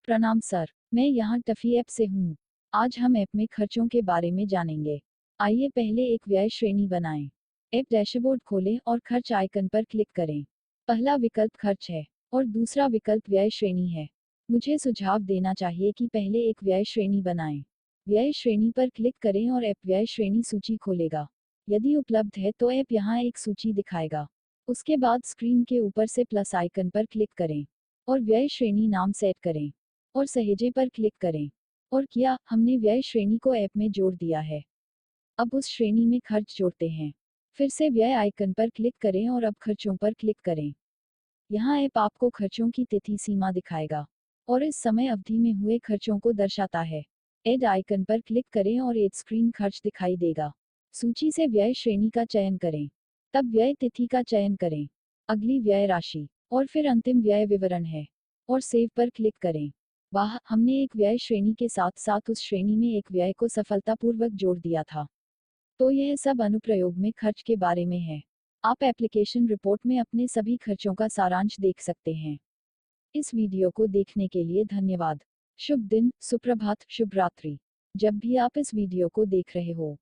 प्रणाम सर, मैं यहाँ टफी ऐप से हूँ। आज हम ऐप में खर्चों के बारे में जानेंगे। आइए पहले एक व्यय श्रेणी बनाएं। ऐप डैशबोर्ड खोलें और खर्च आइकन पर क्लिक करें। पहला विकल्प खर्च है और दूसरा विकल्प व्यय श्रेणी है। मुझे सुझाव देना चाहिए कि पहले एक व्यय श्रेणी बनाएं। व्यय श्रेणी पर क्लिक करें और ऐप व्यय श्रेणी सूची खोलेगा। यदि उपलब्ध है तो ऐप यहाँ एक सूची दिखाएगा। उसके बाद स्क्रीन के ऊपर से प्लस आइकन पर क्लिक करें और व्यय श्रेणी नाम सेट करें और सहेजे पर क्लिक करें। और किया, हमने व्यय श्रेणी को ऐप में जोड़ दिया है। अब उस श्रेणी में खर्च जोड़ते हैं। फिर से व्यय आइकन पर क्लिक करें और अब खर्चों पर क्लिक करें। यहाँ ऐप आपको खर्चों की तिथि सीमा दिखाएगा और इस समय अवधि में हुए खर्चों को दर्शाता है। ऐड आइकन पर क्लिक करें और एक स्क्रीन खर्च दिखाई देगा। सूची से व्यय श्रेणी का चयन करें, तब व्यय तिथि का चयन करें, अगली व्यय राशि और फिर अंतिम व्यय विवरण है और सेव पर क्लिक करें। वाह, हमने एक व्यय श्रेणी के साथ साथ उस श्रेणी में एक व्यय को सफलतापूर्वक जोड़ दिया था। तो यह सब अनुप्रयोग में खर्च के बारे में है। आप एप्लीकेशन रिपोर्ट में अपने सभी खर्चों का सारांश देख सकते हैं। इस वीडियो को देखने के लिए धन्यवाद। शुभ दिन, सुप्रभात, शुभ रात्रि। जब भी आप इस वीडियो को देख रहे हो